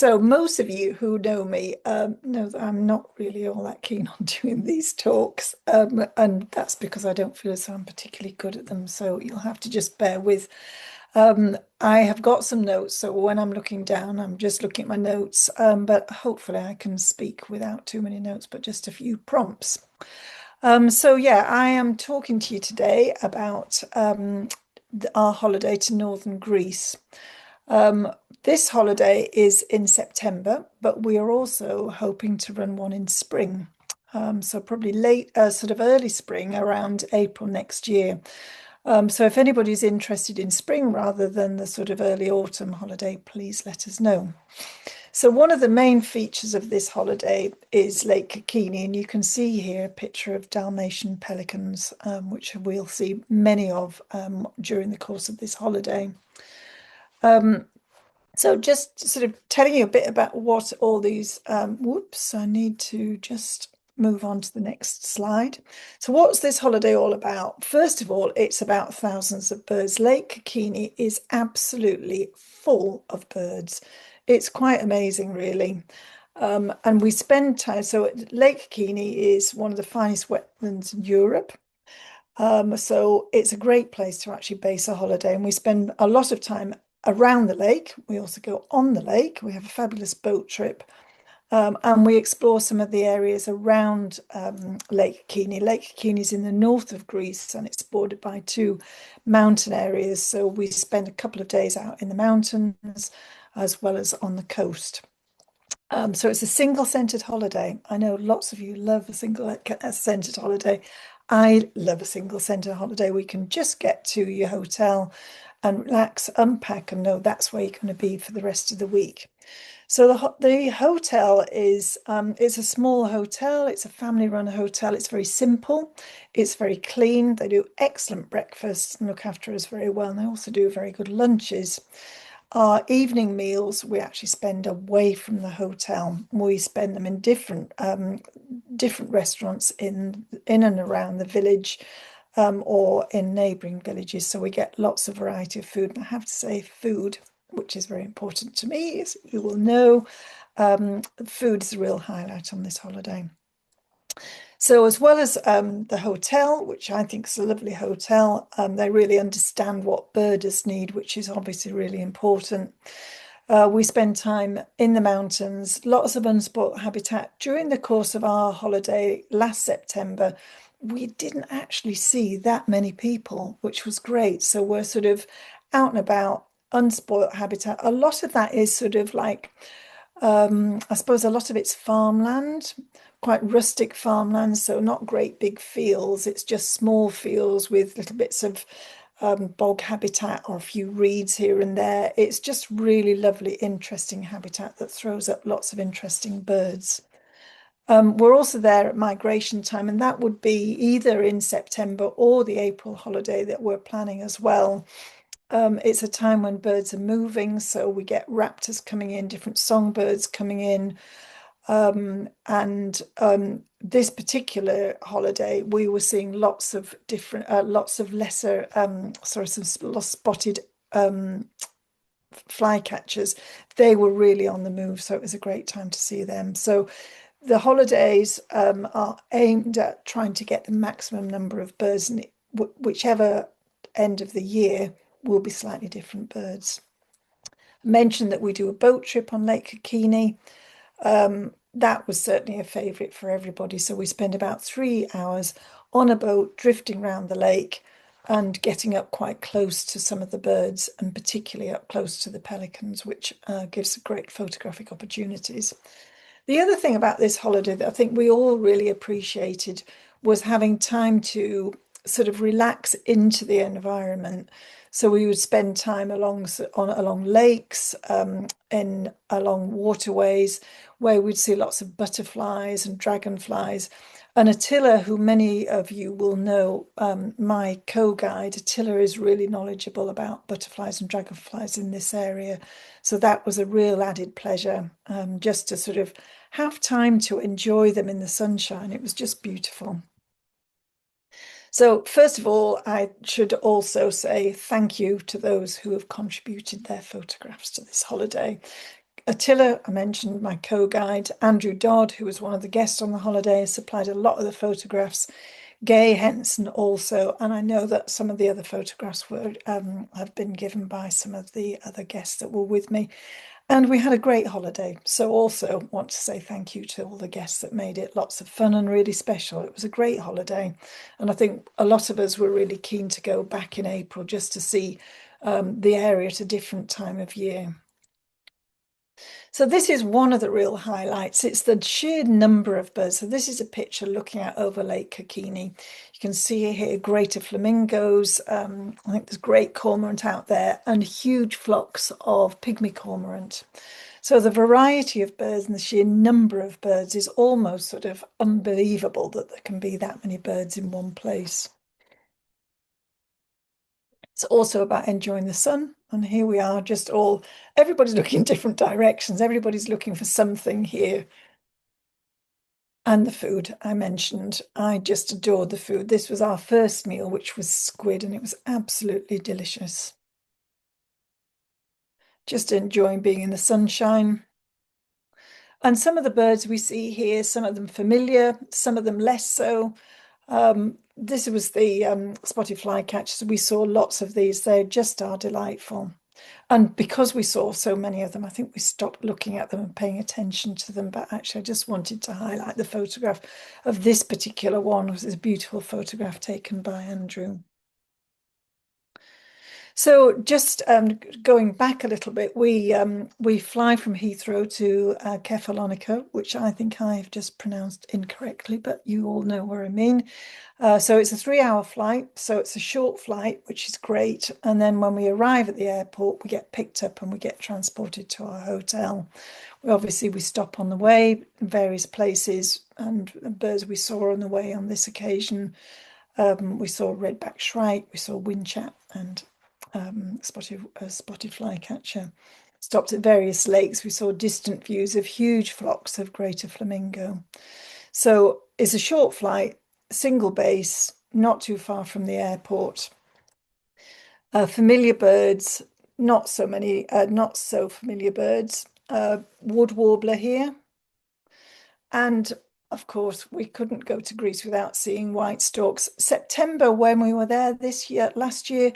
So most of you who know me know that I'm not really all that keen on doing these talks, and that's because I don't feel as though I'm particularly good at them. So you'll have to just bear with. I have got some notes, so when I'm looking down, I'm just looking at my notes. But hopefully I can speak without too many notes, but just a few prompts. So yeah, I am talking to you today about our holiday to northern Greece. Um, this holiday is in September, but we are also hoping to run one in spring. So probably late, sort of early spring, around April next year. So if anybody's interested in spring rather than the sort of early autumn holiday, please let us know. So one of the main features of this holiday is Lake Kerkini, and you can see here a picture of Dalmatian pelicans, which we'll see many of during the course of this holiday. So just sort of telling you a bit about what all these, whoops, I need to just move on to the next slide. So what's this holiday all about? First of all, it's about thousands of birds. Lake Kerkini is absolutely full of birds. It's quite amazing, really. And we spend time, so Lake Kerkini is one of the finest wetlands in Europe. So it's a great place to actually base a holiday, and we spend a lot of time around the lake. We also go on the lake. We have a fabulous boat trip, and we explore some of the areas around Lake Kerkini. Lake Kerkini is in the north of Greece, and it's bordered by two mountain areas. So we spend a couple of days out in the mountains as well as on the coast. So it's a single-centered holiday. I know lots of you love a single-centered holiday. I love a single-centered holiday. We can just get to your hotel and relax, unpack, and know that's where you're going to be for the rest of the week. So the hotel is it's a small hotel. It's a family-run hotel. It's very simple. It's very clean. They do excellent breakfasts and look after us very well. And they also do very good lunches. Our evening meals we actually spend away from the hotel. We spend them in different restaurants in and around the village, or in neighbouring villages. So we get lots of variety of food. And I have to say, food, which is very important to me, as you will know, food is a real highlight on this holiday. So as well as the hotel, which I think is a lovely hotel, they really understand what birders need, which is obviously really important. We spend time in the mountains, lots of unspoilt habitat. During the course of our holiday last September, we didn't actually see that many people, which was great. So we're sort of out and about, unspoilt habitat. A lot of that is sort of like, I suppose a lot of it's farmland, quite rustic farmland, so not great big fields. It's just small fields with little bits of bog habitat or a few reeds here and there. It's just really lovely, interesting habitat that throws up lots of interesting birds. We're also there at migration time, and that would be either in September or the April holiday that we're planning as well. It's a time when birds are moving, so we get raptors coming in, different songbirds coming in. And this particular holiday, we were seeing lots of different, lots of lesser, sorry, some spotted flycatchers. They were really on the move, so it was a great time to see them. So the holidays are aimed at trying to get the maximum number of birds, and whichever end of the year will be slightly different birds. Mentioned that we do a boat trip on Lake Kerkini. That was certainly a favourite for everybody. So we spend about 3 hours on a boat drifting around the lake and getting up quite close to some of the birds, and particularly up close to the pelicans, which gives great photographic opportunities. The other thing about this holiday that I think we all really appreciated was having time to sort of relax into the environment. So we would spend time along lakes, along waterways, where we'd see lots of butterflies and dragonflies. And Attila, who many of you will know, my co-guide, Attila is really knowledgeable about butterflies and dragonflies in this area. So that was a real added pleasure, just to sort of have time to enjoy them in the sunshine. It was just beautiful. So first of all, I should also say thank you to those who have contributed their photographs to this holiday, Attila, I mentioned my co-guide, Andrew Dodd, who was one of the guests on the holiday, supplied a lot of the photographs. Gay Henson also, and I know that some of the other photographs were have been given by some of the other guests that were with me. And we had a great holiday. So also want to say thank you to all the guests that made it lots of fun and really special. It was a great holiday. And I think a lot of us were really keen to go back in April just to see the area at a different time of year. So this is one of the real highlights. It's the sheer number of birds. So this is a picture looking out over Lake Kerkini. You can see here greater flamingos. I think there's great cormorant out there and huge flocks of pygmy cormorant. So the variety of birds and the sheer number of birds is almost sort of unbelievable that there can be that many birds in one place. It's also about enjoying the sun. And here we are, everybody's looking in different directions. Everybody's looking for something here. And the food I mentioned, I just adored the food. This was our first meal, which was squid, and it was absolutely delicious. Just enjoying being in the sunshine. And some of the birds we see here, some of them familiar, some of them less so. This was the spotted flycatchers. We saw lots of these. They just are delightful. And because we saw so many of them, I think we stopped looking at them and paying attention to them. But actually, I just wanted to highlight the photograph of this particular one. It was this beautiful photograph taken by Andrew. So just going back a little bit, we fly from Heathrow to Kefalonica, which I think I've just pronounced incorrectly, but you all know what I mean. So it's a 3-hour flight, so it's a short flight, which is great. And then when we arrive at the airport, we get picked up and we get transported to our hotel. We stop on the way in various places, and birds we saw on the way on this occasion. We saw redback shrike, we saw windchat, and spotted flycatcher. Stopped at various lakes. We saw distant views of huge flocks of greater flamingo. So it's a short flight, single base, not too far from the airport. Familiar birds, not so many, not so familiar birds. Wood warbler here. And of course, we couldn't go to Greece without seeing white storks. September, when we were there last year,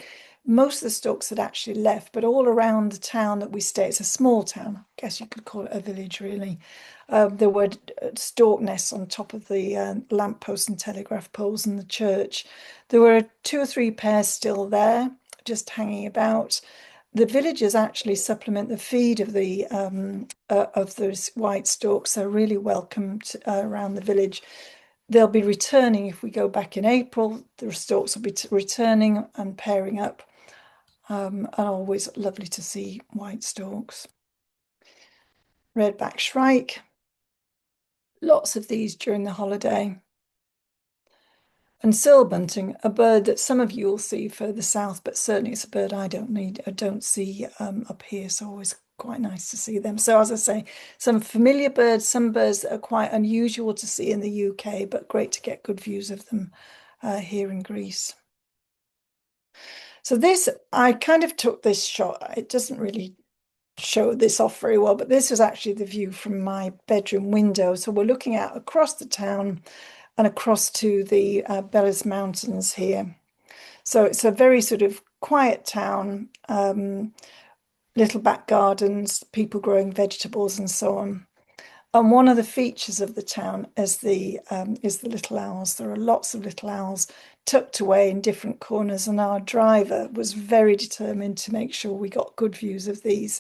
most of the storks had actually left, but all around the town that we stay, it's a small town, I guess you could call it a village, really. There were stork nests on top of the lampposts and telegraph poles in the church. There were 2 or 3 pairs still there, just hanging about. The villagers actually supplement the feed of those white storks. They're really welcomed around the village. They'll be returning if we go back in April. The storks will be returning and pairing up. And always lovely to see white storks. Redback shrike. Lots of these during the holiday. And silbunting, a bird that some of you will see further south, but certainly it's a bird I don't see up here. So always quite nice to see them. So as I say, some familiar birds, some birds that are quite unusual to see in the UK, but great to get good views of them here in Greece. So I kind of took this shot. It doesn't really show this off very well, but this was actually the view from my bedroom window. So we're looking out across the town and across to the Bellis Mountains here. So it's a very sort of quiet town, little back gardens, people growing vegetables and so on. And one of the features of the town is the little owls. There are lots of little owls tucked away in different corners, and our driver was very determined to make sure we got good views of these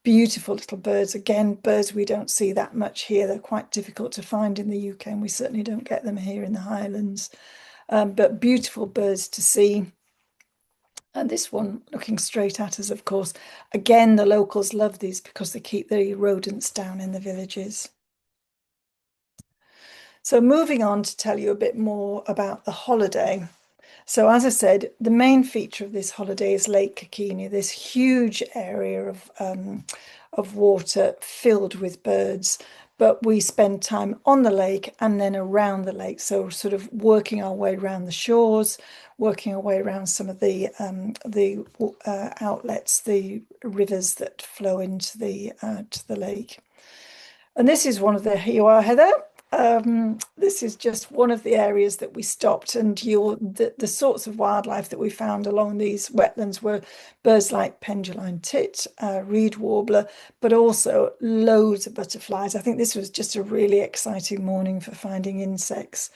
beautiful little birds. Again, birds we don't see that much here. They're quite difficult to find in the UK, and we certainly don't get them here in the Highlands. But beautiful birds to see. And this one looking straight at us, of course. Again, the locals love these because they keep the rodents down in the villages. So moving on to tell you a bit more about the holiday. So as I said, the main feature of this holiday is Lake Kerkini, this huge area of water filled with birds. but we spend time on the lake and then around the lake. So sort of working our way around the shores, working our way around some of the outlets, the rivers that flow into to the lake. And this is one of the, here you are, Heather. This is just one of the areas that we stopped, and the sorts of wildlife that we found along these wetlands were birds like penduline tit, reed warbler, but also loads of butterflies. I think this was just a really exciting morning for finding insects.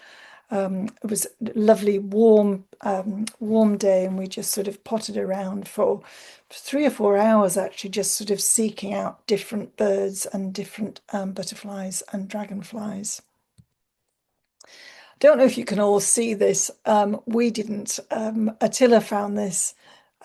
It was a lovely, warm day, and we just sort of potted around for 3 or 4 hours, actually, just sort of seeking out different birds and different butterflies and dragonflies. Don't know if you can all see this. We didn't. Attila found this,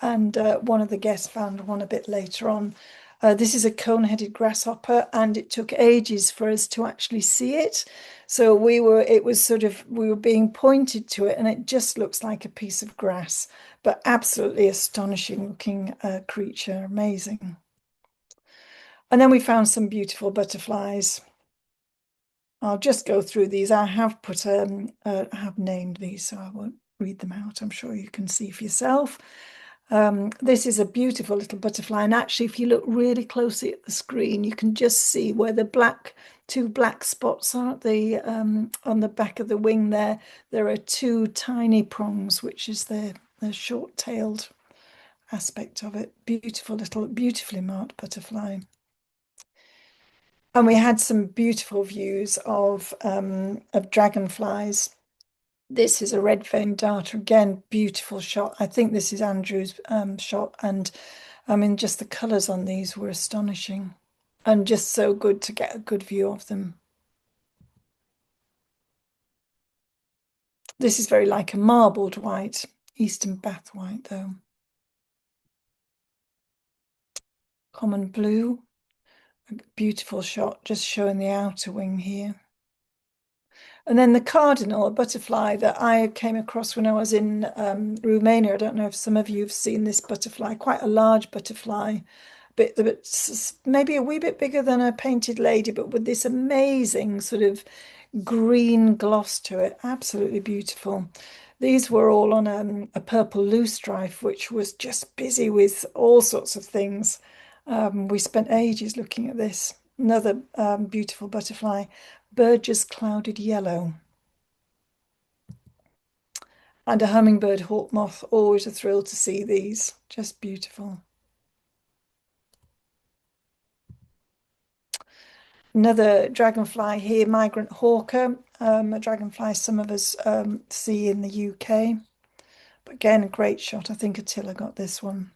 and one of the guests found one a bit later on. This is a cone-headed grasshopper, and it took ages for us to actually see it. So we were being pointed to it, and it just looks like a piece of grass, but absolutely astonishing looking creature, amazing. And then we found some beautiful butterflies. I'll just go through these. I have I have named these, so I won't read them out. I'm sure you can see for yourself. This is a beautiful little butterfly, and actually, if you look really closely at the screen, you can just see where the two black spots are at on the back of the wing there. There are two tiny prongs, which is the short-tailed aspect of it. Beautiful little, beautifully marked butterfly. And we had some beautiful views of dragonflies. This is a red-veined darter, again, beautiful shot. I think this is Andrew's shot, and I mean, just the colours on these were astonishing, and just so good to get a good view of them. This is very like a marbled white, Eastern Bath white, though. Common blue, a beautiful shot, just showing the outer wing here. And then the cardinal, a butterfly that I came across when I was in Romania. I don't know if some of you have seen this butterfly, quite a large butterfly, maybe a wee bit bigger than a painted lady, but with this amazing sort of green gloss to it. Absolutely beautiful. These were all on a purple loosestrife, which was just busy with all sorts of things. We spent ages looking at this. Another beautiful butterfly, Burgess clouded yellow. And a hummingbird hawk moth, always a thrill to see these, just beautiful. Another dragonfly here, migrant hawker, a dragonfly some of us see in the UK. But again, a great shot. I think Attila got this one.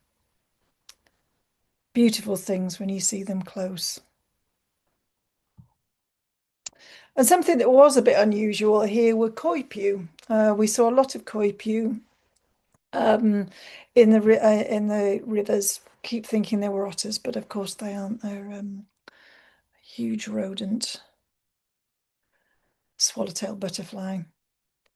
Beautiful things when you see them close. And something that was a bit unusual here were coypu. We saw a lot of coypu in the rivers. Keep thinking they were otters, but of course they aren't. They're huge rodent, swallowtail butterfly.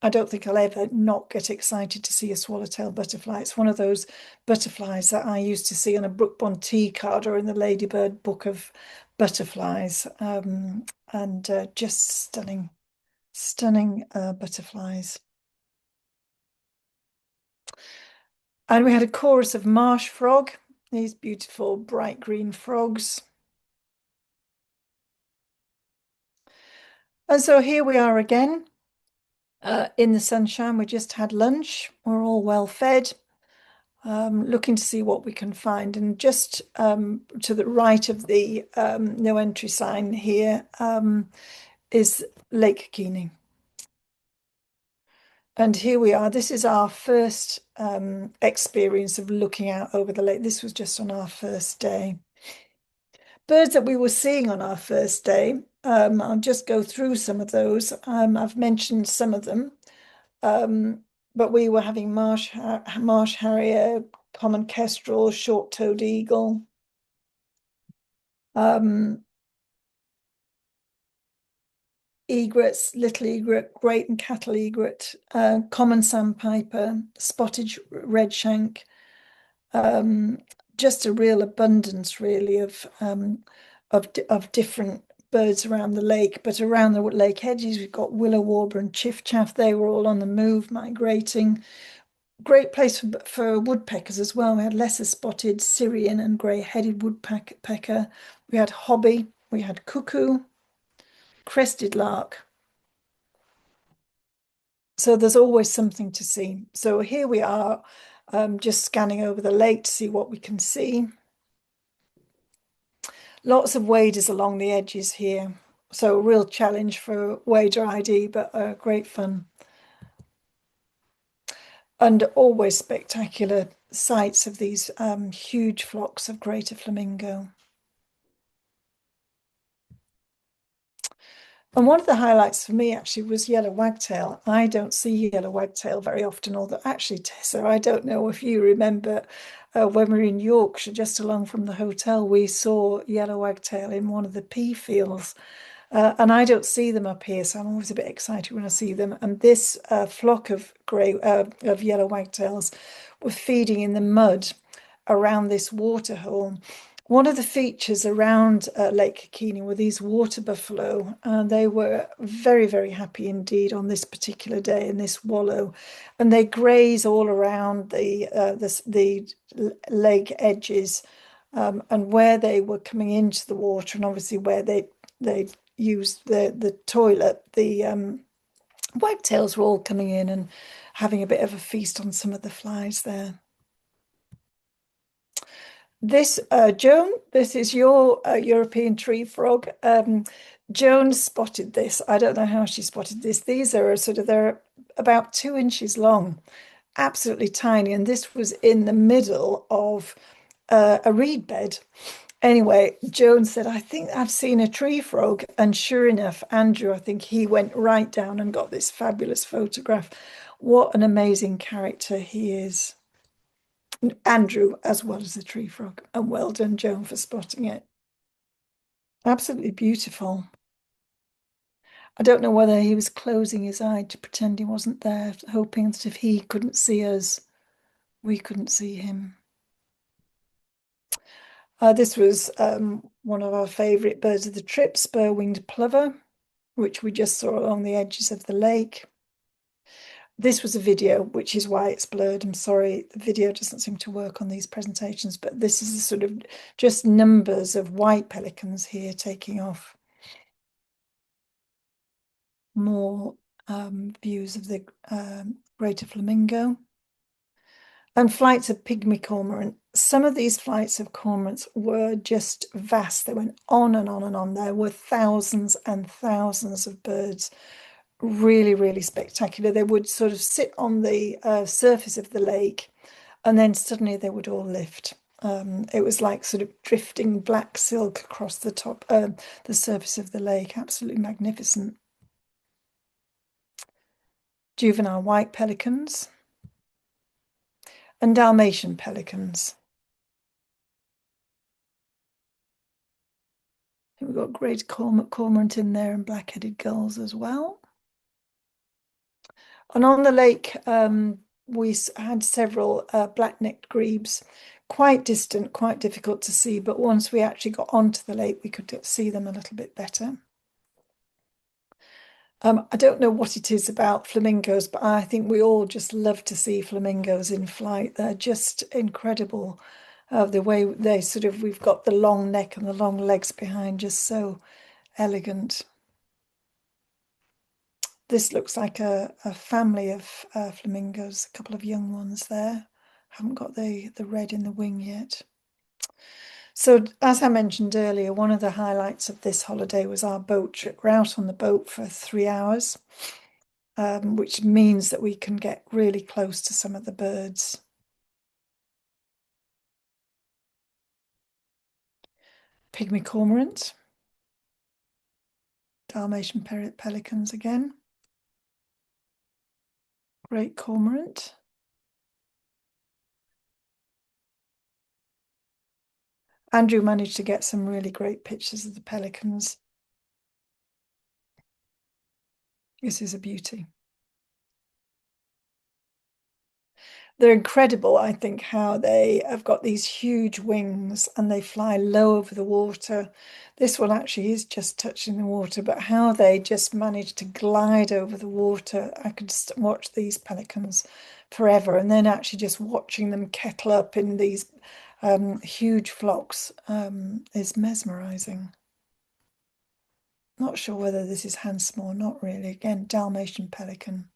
I don't think I'll ever not get excited to see a swallowtail butterfly. It's one of those butterflies that I used to see on a Brooke Bond tea card or in the Ladybird book of butterflies, and just stunning, stunning butterflies. And we had a chorus of marsh frog, these beautiful bright green frogs. And so here we are again in the sunshine. We just had lunch. We're all well fed, looking to see what we can find. And just to the right of the no entry sign here is Lake Kerkini. And here we are. This is our first experience of looking out over the lake. This was just on our first day. Birds that we were seeing on our first day, I'll just go through some of those. I've mentioned some of them, but we were having marsh harrier, common kestrel, short-toed eagle, egrets, little egret, great and cattle egret, common sandpiper, spotted redshank, just a real abundance, really, of different birds around the lake, but around the lake edges, we've got willow warbler and chiffchaff. They were all on the move, migrating. Great place for woodpeckers as well. We had lesser spotted Syrian and grey-headed woodpecker. We had hobby. We had cuckoo, crested lark. So there's always something to see. So here we are, just scanning over the lake to see what we can see. Lots of waders along the edges here. So a real challenge for wader ID, but great fun. And always spectacular sights of these huge flocks of greater flamingo. And one of the highlights for me actually was yellow wagtail. I don't see yellow wagtail very often, although actually, Tessa, I don't know if you remember when we were in Yorkshire, just along from the hotel, we saw yellow wagtail in one of the pea fields. And I don't see them up here, so I'm always a bit excited when I see them. And this flock of yellow wagtails were feeding in the mud around this water hole. One of the features around Lake Kerkini were these water buffalo, and they were very, very happy indeed on this particular day in this wallow, and they graze all around the lake edges, and where they were coming into the water, and obviously where they used the toilet, the wagtails were all coming in and having a bit of a feast on some of the flies there. This, Joan, this is your European tree frog. Joan spotted this. I don't know how she spotted this. These are they're about 2 inches long, absolutely tiny. And this was in the middle of a reed bed. Anyway, Joan said, I think I've seen a tree frog. And sure enough, Andrew, I think he went right down and got this fabulous photograph. What an amazing character he is. Andrew, as well as the tree frog. And well done, Joan, for spotting it. Absolutely beautiful. I don't know whether he was closing his eye to pretend he wasn't there, hoping that if he couldn't see us, we couldn't see him. This was one of our favourite birds of the trip, spur-winged plover, which we just saw along the edges of the lake. This was a video, which is why it's blurred. I'm sorry, the video doesn't seem to work on these presentations, but this is sort of just numbers of white pelicans here taking off. More views of the greater flamingo. And flights of pygmy cormorant. Some of these flights of cormorants were just vast. They went on and on and on. There were thousands and thousands of birds. Really, really spectacular. They would sort of sit on the surface of the lake, and then suddenly they would all lift. It was like sort of drifting black silk across the top, the surface of the lake. Absolutely magnificent. Juvenile white pelicans and Dalmatian pelicans. We've got great cormorant in there and black-headed gulls as well. And on the lake, we had several black-necked grebes, quite distant, quite difficult to see, but once we actually got onto the lake, we could see them a little bit better. I don't know what it is about flamingos, but I think we all just love to see flamingos in flight. They're just incredible. The way they we've got the long neck and the long legs behind, just so elegant. This looks like a family of flamingos, a couple of young ones there. Haven't got the red in the wing yet. So as I mentioned earlier, one of the highlights of this holiday was our boat trip. We're out on the boat for 3 hours, which means that we can get really close to some of the birds. Pygmy cormorant, Dalmatian pelicans again, great cormorant. Andrew managed to get some really great pictures of the pelicans. This is a beauty. They're incredible, I think, how they have got these huge wings and they fly low over the water. This one actually is just touching the water, but how they just manage to glide over the water. I could just watch these pelicans forever, and then actually just watching them kettle up in these huge flocks is mesmerizing. Not sure whether this is handsome or not really. Again, Dalmatian pelican.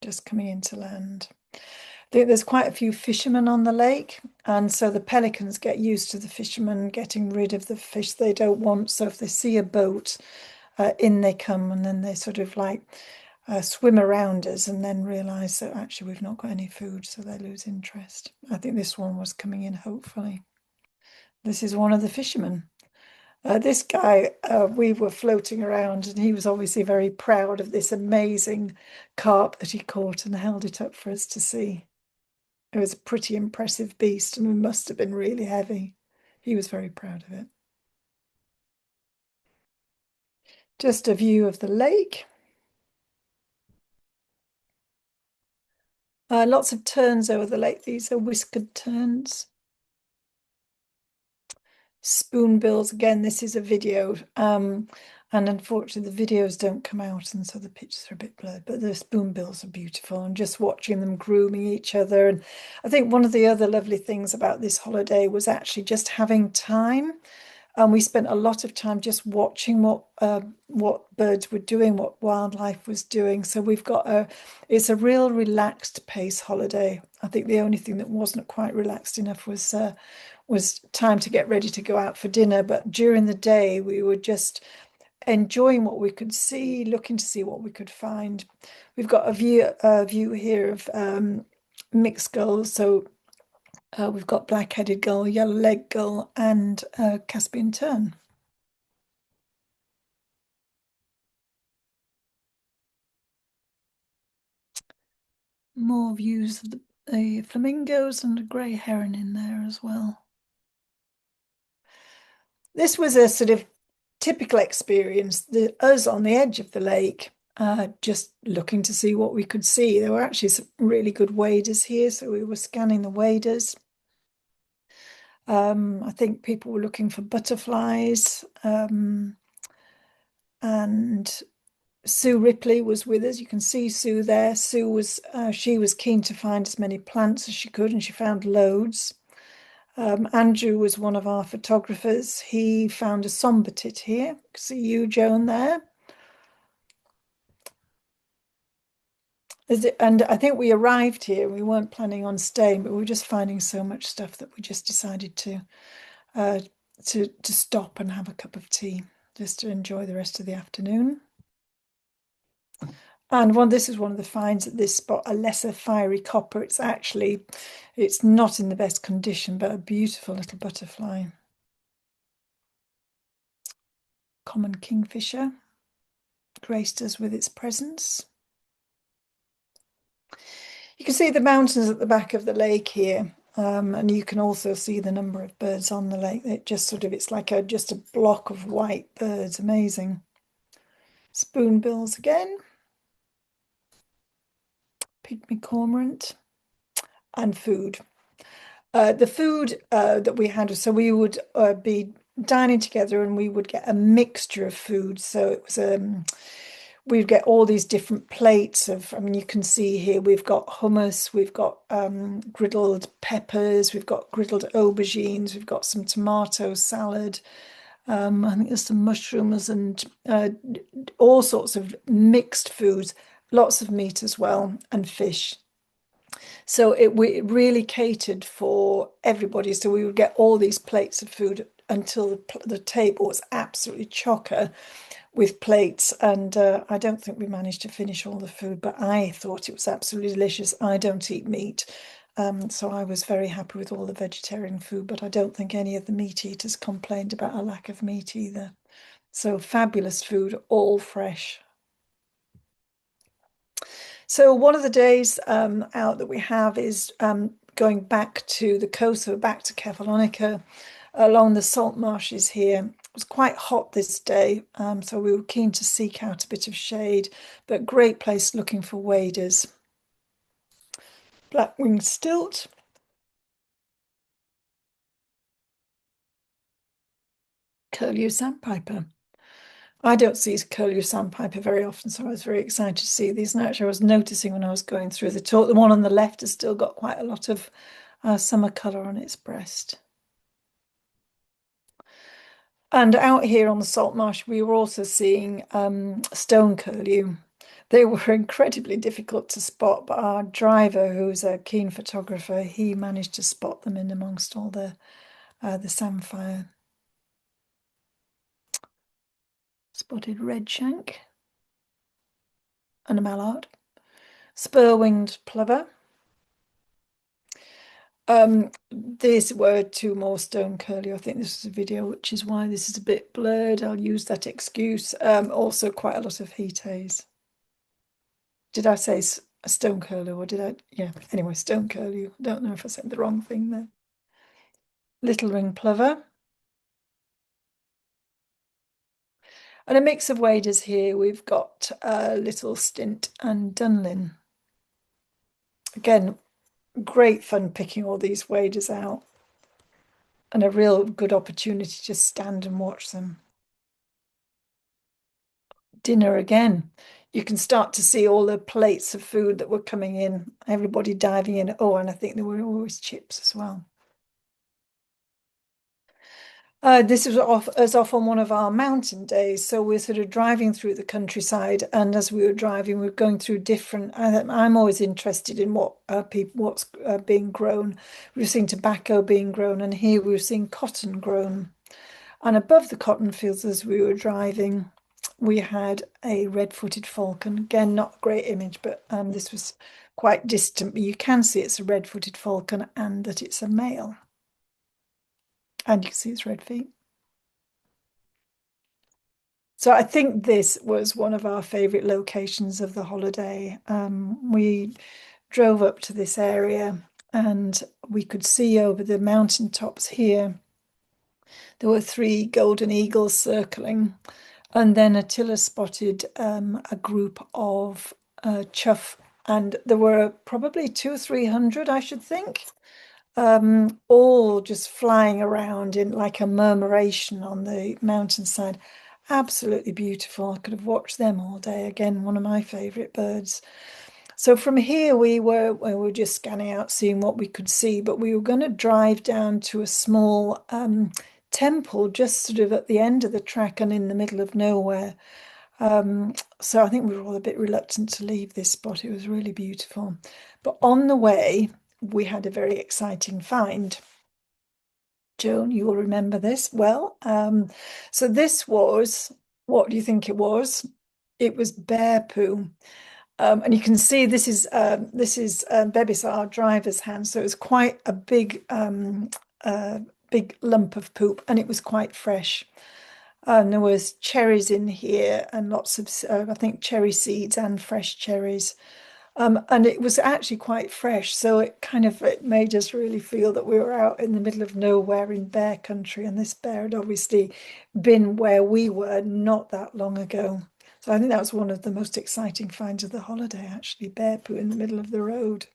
Just coming into land. I think there's quite a few fishermen on the lake, and so the pelicans get used to the fishermen getting rid of the fish they don't want. So if they see a boat, in they come, and then they sort of like swim around us and then realize that actually we've not got any food, so they lose interest. I think this one was coming in, hopefully. This is one of the fishermen. This guy, we were floating around, and he was obviously very proud of this amazing carp that he caught and held it up for us to see. It was a pretty impressive beast, and it must have been really heavy. He was very proud of it. Just a view of the lake. Lots of terns over the lake. These are whiskered terns. Spoonbills, again, this is a video. And unfortunately the videos don't come out, and so the pictures are a bit blurred, but the spoonbills are beautiful, and just watching them grooming each other. And I think one of the other lovely things about this holiday was actually just having time. And we spent a lot of time just watching what birds were doing, what wildlife was doing. So it's a real relaxed pace holiday. I think the only thing that wasn't quite relaxed enough was time to get ready to go out for dinner. But during the day, we were just enjoying what we could see, looking to see what we could find. We've got a view here of mixed gulls. So we've got black-headed gull, yellow-legged gull, and Caspian tern. More views of the flamingos and a grey heron in there as well. This was a sort of typical experience. Us on the edge of the lake, just looking to see what we could see. There were actually some really good waders here, so we were scanning the waders. I think people were looking for butterflies, and Sue Ripley was with us. You can see Sue there. She was keen to find as many plants as she could, and she found loads. Andrew was one of our photographers. He found a somber tit here. See you, Joan, there. And I think we arrived here. We weren't planning on staying, but we were just finding so much stuff that we just decided uh, to stop and have a cup of tea, just to enjoy the rest of the afternoon. And this is one of the finds at this spot, a lesser fiery copper. It's not in the best condition, but a beautiful little butterfly. Common kingfisher graced us with its presence. You can see the mountains at the back of the lake here, and you can also see the number of birds on the lake. It's like just a block of white birds. Amazing. Spoonbills again. Pygmy cormorant. And food. The food that we had, so we would be dining together, and we would get a mixture of food. So it was we'd get all these different plates of, I mean, you can see here we've got hummus, we've got griddled peppers, we've got griddled aubergines, we've got some tomato salad. I think there's some mushrooms and all sorts of mixed foods, lots of meat as well, and fish. So it really catered for everybody. So we would get all these plates of food until the table was absolutely chocker with plates. And I don't think we managed to finish all the food, but I thought it was absolutely delicious. I don't eat meat. So I was very happy with all the vegetarian food, but I don't think any of the meat eaters complained about a lack of meat either. So fabulous food, all fresh. So one of the days out that we have is going back to the coast, so back to Kefalonica, along the salt marshes here. was quite hot this day, so we were keen to seek out a bit of shade, but great place looking for waders. Black-winged stilt. Curlew sandpiper. I don't see curlew sandpiper very often, so I was very excited to see these. And actually, I was noticing when I was going through the talk, the one on the left has still got quite a lot of summer colour on its breast. And out here on the salt marsh, we were also seeing stone curlew. They were incredibly difficult to spot, but our driver, who's a keen photographer, he managed to spot them in amongst all the samphire. Spotted redshank and a mallard. Spur-winged plover. These were two more stone curlew. I think this was a video, which is why this is a bit blurred. I'll use that excuse. Also quite a lot of heat haze. Did I say a stone curlew or did I? Yeah, anyway, stone curlew. Don't know if I said the wrong thing there. Little ring plover. And a mix of waders here. We've got little stint and dunlin. Again, great fun picking all these waders out. And a real good opportunity to just stand and watch them. Dinner again. You can start to see all the plates of food that were coming in, everybody diving in. Oh, and I think there were always chips as well. This was off on one of our mountain days. So we're sort of driving through the countryside, and as we were driving, we were going through different. I'm always interested in what's being grown. We were seeing tobacco being grown, and here we were seeing cotton grown. And above the cotton fields, as we were driving, we had a red-footed falcon. Again, not a great image, but this was quite distant. But you can see it's a red-footed falcon and that it's a male. And you can see its red feet. So I think this was one of our favourite locations of the holiday. We drove up to this area and we could see over the mountain tops here. There were 3 golden eagles circling. And then Attila spotted a group of chough, and there were probably 200 or 300, I should think, all just flying around in like a murmuration on the mountainside. Absolutely beautiful. I could have watched them all day. Again, one of my favourite birds. So from here we were just scanning out, seeing what we could see, but we were going to drive down to a small temple just sort of at the end of the track and in the middle of nowhere. So I think we were all a bit reluctant to leave this spot. It was really beautiful. But on the way, we had a very exciting find. Joan, you will remember this well. So this was, what do you think it was? It was bear poo. And you can see this is Bebis, our driver's hand. So it was quite a big lump of poop, and it was quite fresh. And there was cherries in here and lots of, I think, cherry seeds and fresh cherries. And it was actually quite fresh, so it made us really feel that we were out in the middle of nowhere in bear country, and this bear had obviously been where we were not that long ago. So I think that was one of the most exciting finds of the holiday, actually, bear poo in the middle of the road.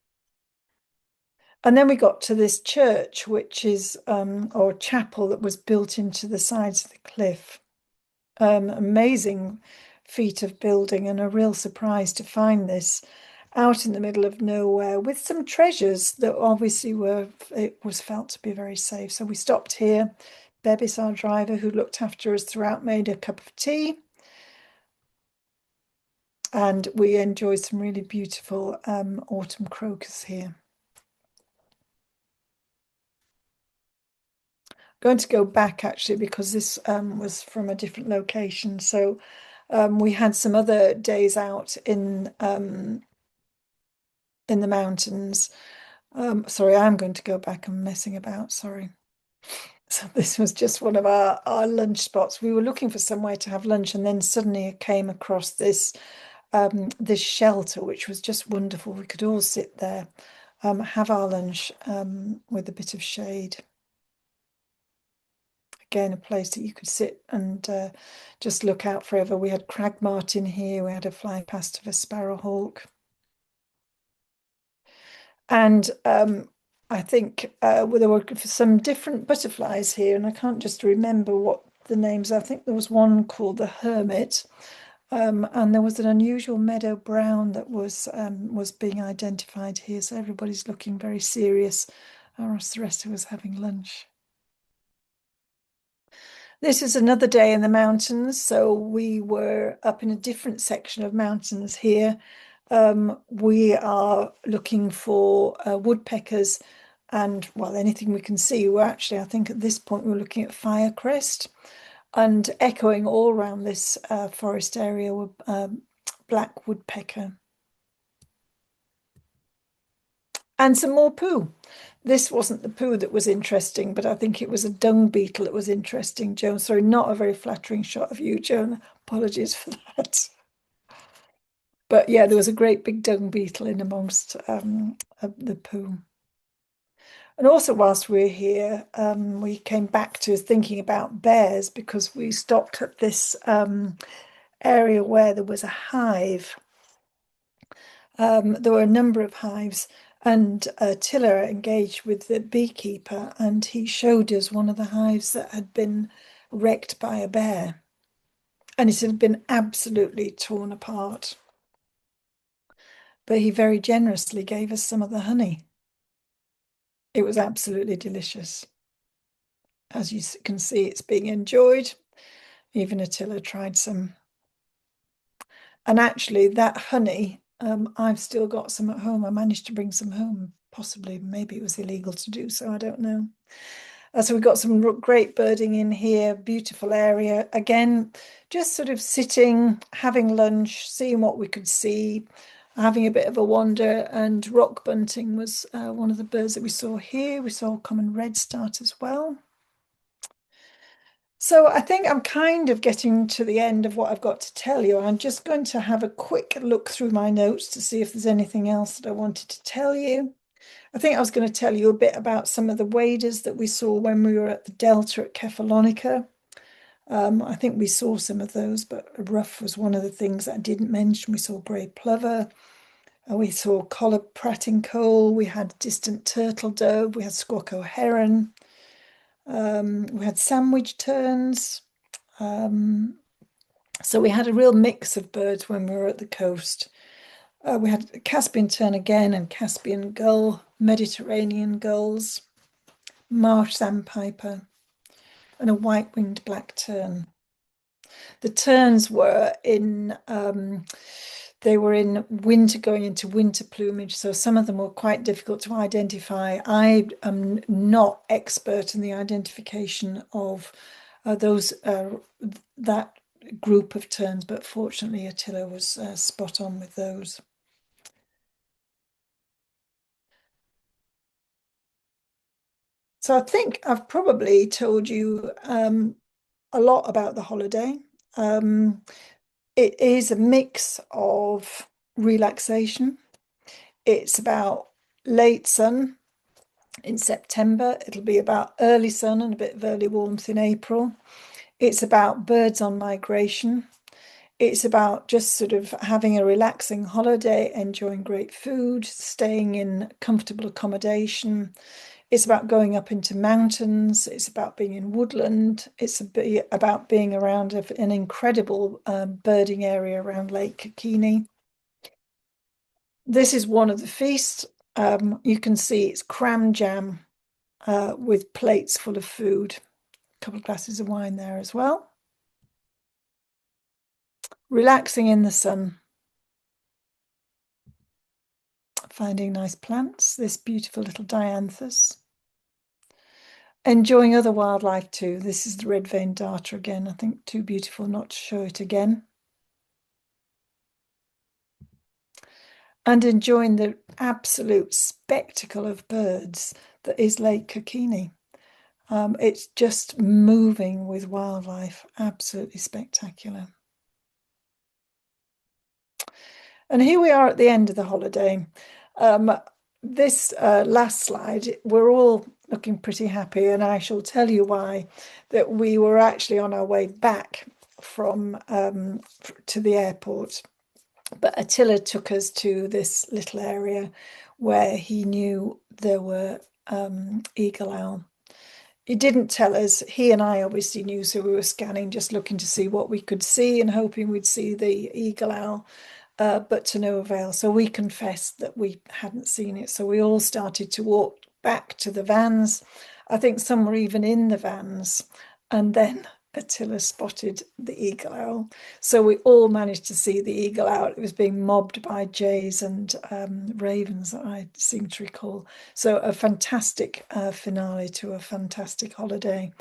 And then we got to this church, which is, or chapel that was built into the sides of the cliff. Amazing feat of building, and a real surprise to find this out in the middle of nowhere with some treasures that obviously it was felt to be very safe. So we stopped here. Bebis, our driver, who looked after us throughout, made a cup of tea. And we enjoyed some really beautiful autumn crocus here. Going to go back actually because this was from a different location. So we had some other days out in the mountains. Sorry, I'm going to go back and messing about. Sorry. So this was just one of our lunch spots. We were looking for somewhere to have lunch, and then suddenly I came across this shelter, which was just wonderful. We could all sit there, have our lunch with a bit of shade. again, a place that you could sit and just look out forever. We had crag martin here, we had a flying past of a sparrowhawk. And I think there were some different butterflies here, and I can't just remember what the names are. I think there was one called the hermit, and there was an unusual meadow brown that was being identified here. So everybody's looking very serious, whereas the rest of us having lunch. This is another day in the mountains. So we were up in a different section of mountains here. We are looking for woodpeckers and, well, anything we can see. We're actually, I think at this point, we're looking at firecrest, and echoing all around this forest area were black woodpecker. And some more poo. This wasn't the poo that was interesting, but I think it was a dung beetle that was interesting, Joan. Sorry, not a very flattering shot of you, Joan. Apologies for that. But yeah, there was a great big dung beetle in amongst the poo. And also, whilst we were here, we came back to thinking about bears because we stopped at this area where there was a hive. There were a number of hives, and Tiller engaged with the beekeeper, and he showed us one of the hives that had been wrecked by a bear, and it had been absolutely torn apart. But he very generously gave us some of the honey. It was absolutely delicious. As you can see, it's being enjoyed. Even Attila tried some. And actually, that honey, I've still got some at home. I managed to bring some home. Possibly, maybe it was illegal to do so. I don't know. So we've got some great birding in here. Beautiful area. Again, just sort of sitting, having lunch, seeing what we could see, having a bit of a wander. And rock bunting was one of the birds that we saw here. We saw common redstart as well. So I think I'm kind of getting to the end of what I've got to tell you. I'm just going to have a quick look through my notes to see if there's anything else that I wanted to tell you. I think I was going to tell you a bit about some of the waders that we saw when we were at the Delta at Kefalonica. I think we saw some of those, but ruff was one of the things that I didn't mention. We saw grey plover, we saw collared prating coal, we had distant turtle dove, we had squawko heron, we had sandwich terns. So we had a real mix of birds when we were at the coast. We had Caspian tern again and Caspian gull, Mediterranean gulls, marsh sandpiper, and a white-winged black tern. The terns were in they were in winter, going into winter plumage, so some of them were quite difficult to identify. I am not expert in the identification of those that group of terns, but fortunately Attila was spot on with those. So I think I've probably told you a lot about the holiday. It is a mix of relaxation. It's about late sun in September. It'll be about early sun and a bit of early warmth in April. It's about birds on migration. It's about just sort of having a relaxing holiday, enjoying great food, staying in comfortable accommodation. It's about going up into mountains. It's about being in woodland. It's about being around an incredible birding area around Lake Kerkini. This is one of the feasts. You can see it's cram jam with plates full of food. A couple of glasses of wine there as well. Relaxing in the sun. Finding nice plants. This beautiful little dianthus. Enjoying other wildlife too. This is the red-veined darter again. I think too beautiful not to show it again. And enjoying the absolute spectacle of birds that is Lake Kerkini. It's just moving with wildlife, absolutely spectacular. And here we are at the end of the holiday. This last slide, we're all looking pretty happy, and I shall tell you why. That we were actually on our way back from to the airport, but Attila took us to this little area where he knew there were eagle owl. He didn't tell us. He and I obviously knew, so we were scanning, just looking to see what we could see and hoping we'd see the eagle owl, but to no avail. So we confessed that we hadn't seen it. So we all started to walk back to the vans. I think some were even in the vans. And then Attila spotted the eagle owl. So we all managed to see the eagle owl. It was being mobbed by jays and ravens, I seem to recall. So a fantastic finale to a fantastic holiday,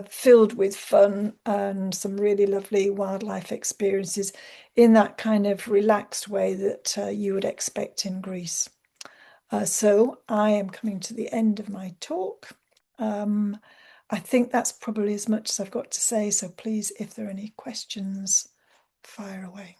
filled with fun and some really lovely wildlife experiences in that kind of relaxed way that you would expect in Greece. So I am coming to the end of my talk. I think that's probably as much as I've got to say. So please, if there are any questions, fire away.